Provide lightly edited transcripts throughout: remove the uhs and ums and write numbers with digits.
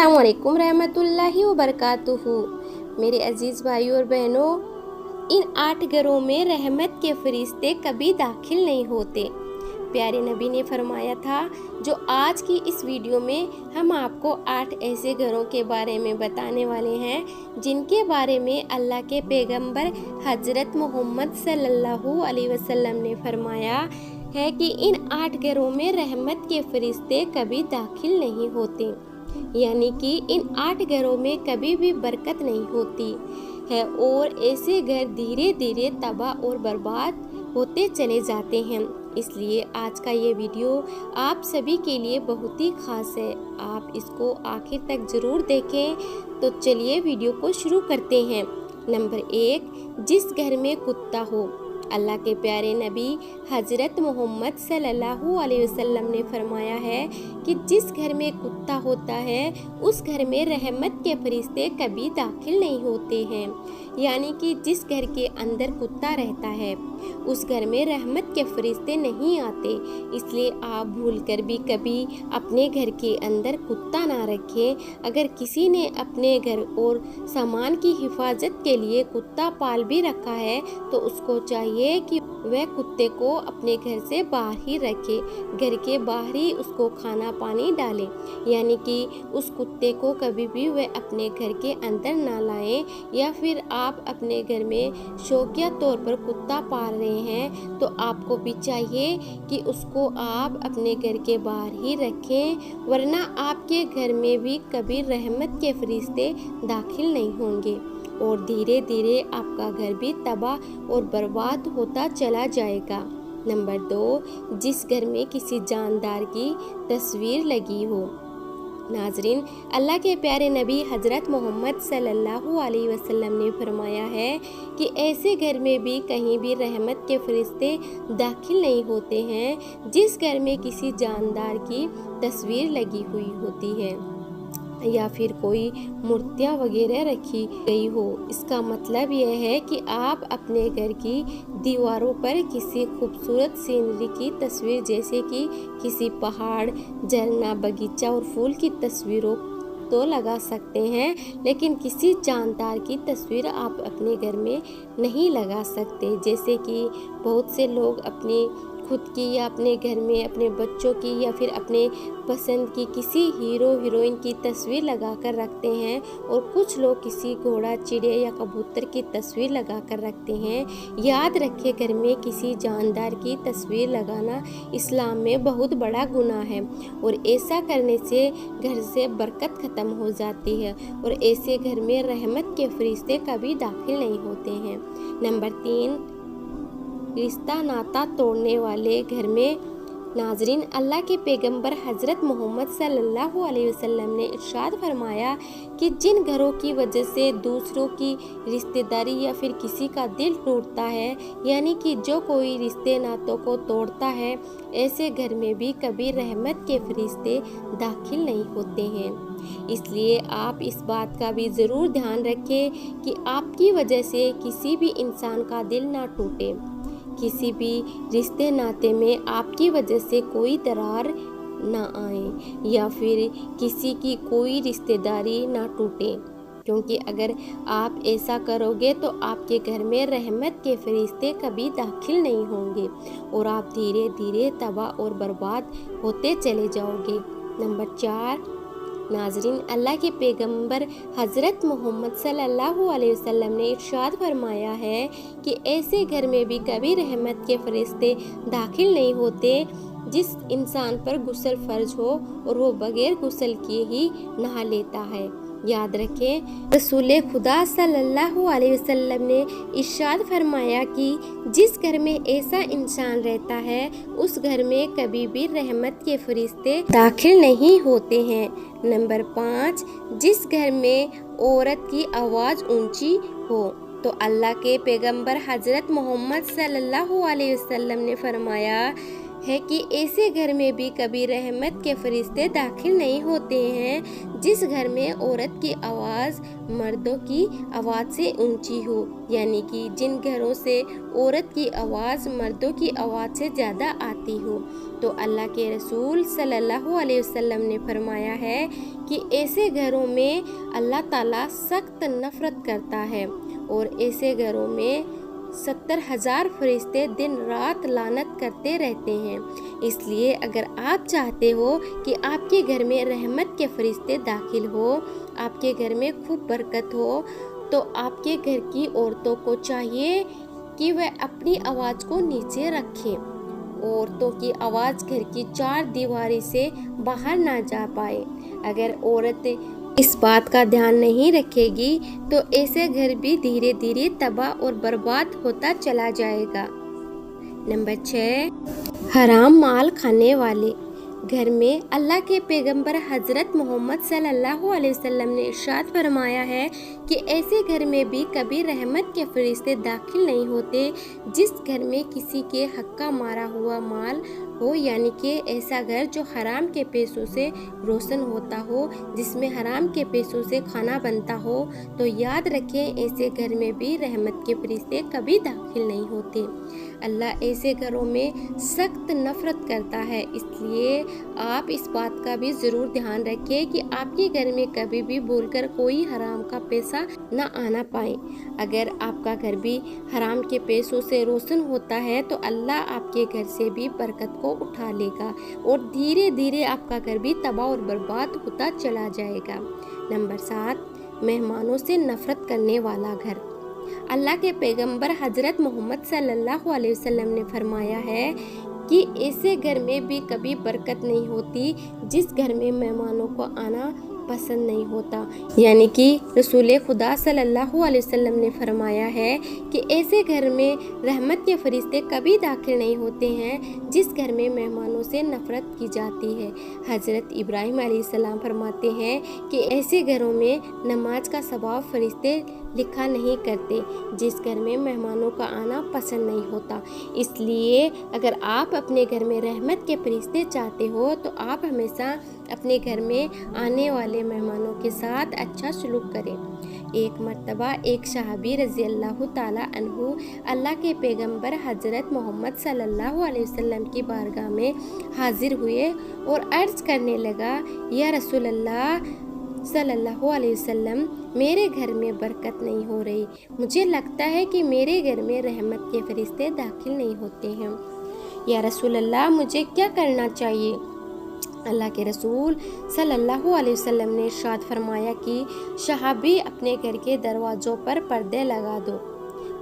अस्सलाम वालेकुम रहमतुल्लाहि व बरकातुहू। मेरे अजीज़ भाइयों और बहनों, इन 8 घरों में रहमत के फरिश्ते कभी दाखिल नहीं होते। प्यारे नबी ने फरमाया था, जो आज की इस वीडियो में हम आपको 8 ऐसे घरों के बारे में बताने वाले हैं जिनके बारे में अल्लाह के पैगंबर हज़रत मोहम्मद सल्लल्लाहु अलैहि वसल्लम ने फरमाया है कि इन 8 घरों में रहमत के फरिश्ते कभी दाखिल नहीं होते, यानी कि इन 8 घरों में कभी भी बरकत नहीं होती है और ऐसे घर धीरे धीरे तबाह और बर्बाद होते चले जाते हैं। इसलिए आज का ये वीडियो आप सभी के लिए बहुत ही खास है, आप इसको आखिर तक ज़रूर देखें। तो चलिए वीडियो को शुरू करते हैं। नंबर 1, जिस घर में कुत्ता हो। अल्लाह के प्यारे नबी हज़रत मोहम्मद सल्लल्लाहु अलैहि वसल्लम ने फरमाया है कि जिस घर में कुत्ता होता है उस घर में रहमत के फरिश्ते कभी दाखिल नहीं होते हैं, यानी कि जिस घर के अंदर कुत्ता रहता है उस घर में रहमत के फरिश्ते नहीं आते। इसलिए आप भूलकर भी कभी अपने घर के अंदर कुत्ता ना रखें। अगर किसी ने अपने घर और सामान की हिफाजत के लिए कुत्ता पाल भी रखा है तो उसको चाहिए कि वह कुत्ते को अपने घर से बाहर ही रखे, घर के बाहर ही उसको खाना पानी डालें, यानी कि उस कुत्ते को कभी भी वह अपने घर के अंदर ना लाएं। या फिर आप अपने घर में शौकिया तौर पर कुत्ता पाल रहे हैं तो आपको भी चाहिए कि उसको आप अपने घर के बाहर ही रखें, वरना आपके घर में भी कभी रहमत के फरिश्ते दाखिल नहीं होंगे और धीरे धीरे आपका घर भी तबाह और बर्बाद होता चला जाएगा। नंबर 2, जिस घर में किसी जानदार की तस्वीर लगी हो। नाजरीन, अल्लाह के प्यारे नबी हज़रत मोहम्मद सल्लल्लाहु अलैहि वसल्लम ने फरमाया है कि ऐसे घर में भी कहीं भी रहमत के फरिश्ते दाखिल नहीं होते हैं जिस घर में किसी जानदार की तस्वीर लगी हुई होती है या फिर कोई मूर्तियाँ वगैरह रखी गई हो। इसका मतलब यह है कि आप अपने घर की दीवारों पर किसी खूबसूरत सीनरी की तस्वीर, जैसे कि किसी पहाड़, झरना, बगीचा और फूल की तस्वीरों तो लगा सकते हैं, लेकिन किसी जानदार की तस्वीर आप अपने घर में नहीं लगा सकते। जैसे कि बहुत से लोग अपनी खुद की या अपने घर में अपने बच्चों की या फिर अपने पसंद की किसी हीरो हीरोइन की तस्वीर लगा कर रखते हैं और कुछ लोग किसी घोड़ा, चिड़िया या कबूतर की तस्वीर लगा कर रखते हैं। याद रखें, घर में किसी जानदार की तस्वीर लगाना इस्लाम में बहुत बड़ा गुनाह है और ऐसा करने से घर से बरकत ख़त्म हो जाती है और ऐसे घर में रहमत के फरिश्ते कभी दाखिल नहीं होते हैं। नंबर 3, रिश्ता नाता तोड़ने वाले घर में। नाजरीन, अल्लाह के पैगंबर हज़रत मोहम्मद सल्लल्लाहु अलैहि वसल्लम ने इरशाद फरमाया कि जिन घरों की वजह से दूसरों की रिश्तेदारी या फिर किसी का दिल टूटता है, यानी कि जो कोई रिश्ते नातों को तोड़ता है, ऐसे घर में भी कभी रहमत के फरिश्ते दाखिल नहीं होते हैं। इसलिए आप इस बात का भी ज़रूर ध्यान रखें कि आपकी वजह से किसी भी इंसान का दिल ना टूटे, किसी भी रिश्ते नाते में आपकी वजह से कोई दरार ना आए या फिर किसी की कोई रिश्तेदारी ना टूटे, क्योंकि अगर आप ऐसा करोगे तो आपके घर में रहमत के फरिश्ते कभी दाखिल नहीं होंगे और आप धीरे धीरे तबाह और बर्बाद होते चले जाओगे। नंबर 4, नाजरीन, अल्लाह के पैगंबर हज़रत मोहम्मद सल्लल्लाहु अलैहि वसल्लम ने इरशाद फरमाया है कि ऐसे घर में भी कभी रहमत के फरिश्ते दाखिल नहीं होते जिस इंसान पर गुस्ल फ़र्ज हो और वो बगैर गुस्ल किए ही नहा लेता है। याद रखें, रसूल खुदा सल्लल्लाहु अलैहि वसल्लम ने इरशाद फरमाया कि जिस घर में ऐसा इंसान रहता है उस घर में कभी भी रहमत के फरिश्ते दाखिल नहीं होते हैं। नंबर 5, जिस घर में औरत की आवाज़ ऊंची हो। तो अल्लाह के पैगंबर हज़रत मोहम्मद सल्लल्लाहु अलैहि वसल्लम ने फरमाया ہے کہ ایسے گھر میں بھی کبھی رحمت کے فرشتے داخل نہیں ہوتے ہیں جس گھر میں عورت کی آواز مردوں کی آواز سے اونچی ہو، یعنی کہ جن گھروں سے عورت کی آواز مردوں کی آواز سے زیادہ آتی ہو۔ تو اللہ کے رسول صلی اللہ علیہ وسلم نے فرمایا ہے کہ ایسے گھروں میں اللہ تعالیٰ سخت نفرت کرتا ہے، اور ایسے گھروں میں 70,000 فرشتے دن رات لعنت کرتے رہتے ہیں۔ اس لیے اگر آپ چاہتے ہو کہ آپ کے گھر میں رحمت کے فرشتے داخل ہو، آپ کے گھر میں خوب برکت ہو، تو آپ کے گھر کی عورتوں کو چاہیے کہ وہ اپنی آواز کو نیچے رکھیں۔ عورتوں کی آواز گھر کی 4 دیواری سے باہر نہ جا پائے۔ اگر عورت اس بات کا دھیان نہیں رکھے گی تو ایسے گھر بھی دھیرے دھیرے تباہ اور برباد ہوتا چلا جائے گا۔ نمبر 6، حرام مال کھانے والے گھر میں اللہ کے پیغمبر حضرت محمد صلی اللہ علیہ وسلم نے ارشاد فرمایا ہے کہ ایسے گھر میں بھی کبھی رحمت کے فرشتے داخل نہیں ہوتے جس گھر میں کسی کے حق کا مارا ہوا مال ہو، یعنی کہ ایسا گھر جو حرام کے پیسوں سے روشن ہوتا ہو، جس میں حرام کے پیسوں سے کھانا بنتا ہو۔ تو یاد رکھیں ایسے گھر میں بھی رحمت کے فرشتے کبھی داخل نہیں ہوتے۔ اللہ ایسے گھروں میں سخت نفرت کرتا ہے، اس لیے آپ اس بات کا بھی ضرور دھیان رکھیں کہ آپ کے گھر میں کبھی بھی بول کر کوئی حرام کا پیسہ نہ آنا پائے۔ اگر آپ کا گھر بھی حرام کے پیسوں سے روشن ہوتا ہے تو اللہ آپ کے گھر سے بھی برکت کو اٹھا لے گا اور دھیرے دھیرے آپ کا گھر بھی تباہ اور برباد ہوتا چلا جائے گا۔ نمبر 7، مہمانوں سے نفرت کرنے والا گھر۔ اللہ کے پیغمبر حضرت محمد صلی اللہ علیہ وسلم نے فرمایا ہے کہ ایسے گھر میں بھی کبھی برکت نہیں ہوتی جس گھر میں مہمانوں کو آنا پسند نہیں ہوتا، یعنی کہ رسول خدا صلی اللہ علیہ وسلم نے فرمایا ہے کہ ایسے گھر میں رحمت کے فرشتے کبھی داخل نہیں ہوتے ہیں جس گھر میں مہمانوں سے نفرت کی جاتی ہے۔ حضرت ابراہیم علیہ السلام فرماتے ہیں کہ ایسے گھروں میں نماز کا ثواب فرشتے لکھا نہیں کرتے جس گھر میں مہمانوں کا آنا پسند نہیں ہوتا۔ اس لیے اگر آپ اپنے گھر میں رحمت کے فرشتے چاہتے ہو تو آپ ہمیشہ اپنے گھر میں آنے والے مہمانوں کے ساتھ اچھا سلوک کریں۔ ایک مرتبہ ایک صحابی رضی اللہ تعالیٰ عنہ اللہ کے پیغمبر حضرت محمد صلی اللہ علیہ وسلم کی بارگاہ میں حاضر ہوئے اور عرض کرنے لگا، یا رسول اللہ صلی اللہ علیہ وسلم، میرے گھر میں برکت نہیں ہو رہی، مجھے لگتا ہے کہ میرے گھر میں رحمت کے فرشتے داخل نہیں ہوتے ہیں، یا رسول اللہ مجھے کیا کرنا چاہیے؟ اللہ کے رسول صلی اللہ علیہ وسلم نے ارشاد فرمایا کہ صحابی اپنے گھر کے دروازوں پر پردے لگا دو۔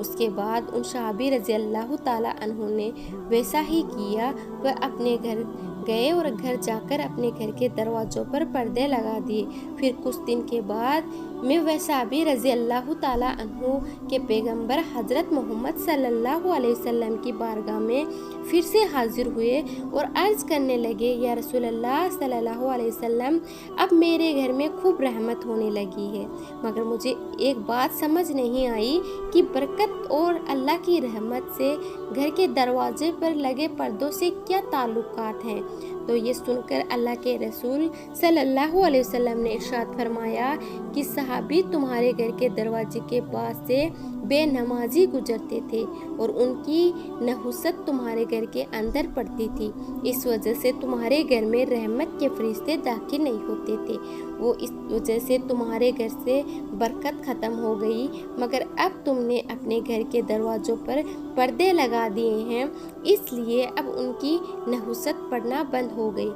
اس کے بعد ان صحابی رضی اللہ تعالیٰ عنہ نے ویسا ہی کیا، وہ اپنے گھر گئے اور گھر جا کر اپنے گھر کے دروازوں پر پردے لگا دیے۔ پھر کچھ دن کے بعد میں وہ صحابی رضی اللہ تعالیٰ عنہ کے پیغمبر حضرت محمد صلی اللہ علیہ وسلم کی بارگاہ میں پھر سے حاضر ہوئے اور عرض کرنے لگے، یا رسول اللہ صلی اللہ علیہ وسلم، اب میرے گھر میں خوب رحمت ہونے لگی ہے، مگر مجھے ایک بات سمجھ نہیں آئی کہ برکت اور اللہ کی رحمت سے گھر کے دروازے پر لگے پردوں سے کیا تعلقات ہیں؟ تو یہ سن کر اللہ کے رسول صلی اللہ علیہ وسلم نے ارشاد فرمایا کہ صحابی تمہارے گھر کے دروازے کے پاس سے بے نمازی گزرتے تھے اور ان کی نحوست تمہارے گھر کے اندر پڑتی تھی، اس وجہ سے تمہارے گھر میں رحمت کے فرشتے داخل نہیں ہوتے تھے، وہ اس وجہ سے تمہارے گھر سے برکت ختم ہو گئی، مگر اب تم نے اپنے گھر کے دروازوں پر پردے لگا دیے ہیں، اس لیے اب ان کی نحوست پڑنا بند ہو گئی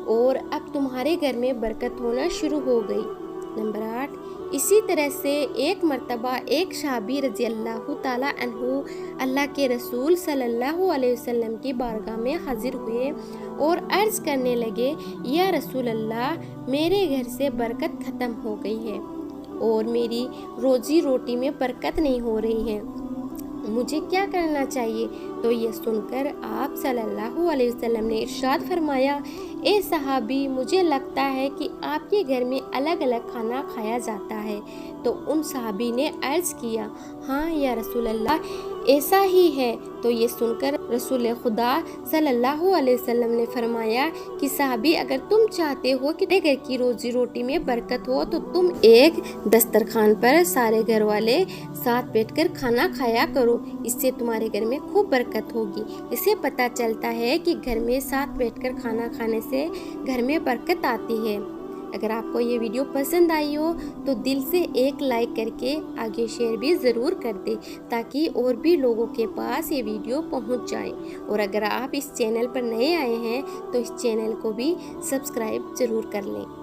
اور اب تمہارے گھر میں برکت ہونا شروع ہو گئی۔ نمبر 8، اسی طرح سے ایک مرتبہ ایک صحابی رضی اللہ تعالیٰ عنہ اللہ کے رسول صلی اللہ علیہ وسلم کی بارگاہ میں حاضر ہوئے اور عرض کرنے لگے، یا رسول اللہ، میرے گھر سے برکت ختم ہو گئی ہے اور میری روزی روٹی میں برکت نہیں ہو رہی ہے، مجھے کیا کرنا چاہیے؟ तो ये सुनकर आप सल्लल्लाहु अलैहि वसल्लम ने इरशाद फरमाया, ए सहाबी, मुझे लगता है कि आपके घर में अलग अलग खाना खाया जाता है। तो उन सहाबी ने अर्ज़ किया, हाँ या रसूल अल्लाह, ऐसा ही है। तो ये सुनकर रसूल खुदा सल्लल्लाहु अलैहि वसल्लम ने फरमाया कि सहाबी, अगर तुम चाहते हो कि तेरे घर की रोजी रोटी में बरकत हो तो तुम एक दस्तरखान पर सारे घर वाले साथ बैठकर खाना खाया करो, इससे तुम्हारे घर में खूब बरकत होगी। इससे पता चलता है कि घर में साथ बैठकर खाना खाने से घर में बरकत आती है। अगर आपको ये वीडियो पसंद आई हो तो दिल से एक लाइक करके आगे शेयर भी ज़रूर कर दें, ताकि और भी लोगों के पास ये वीडियो पहुंच जाए। और अगर आप इस चैनल पर नए आए हैं तो इस चैनल को भी सब्सक्राइब ज़रूर कर लें।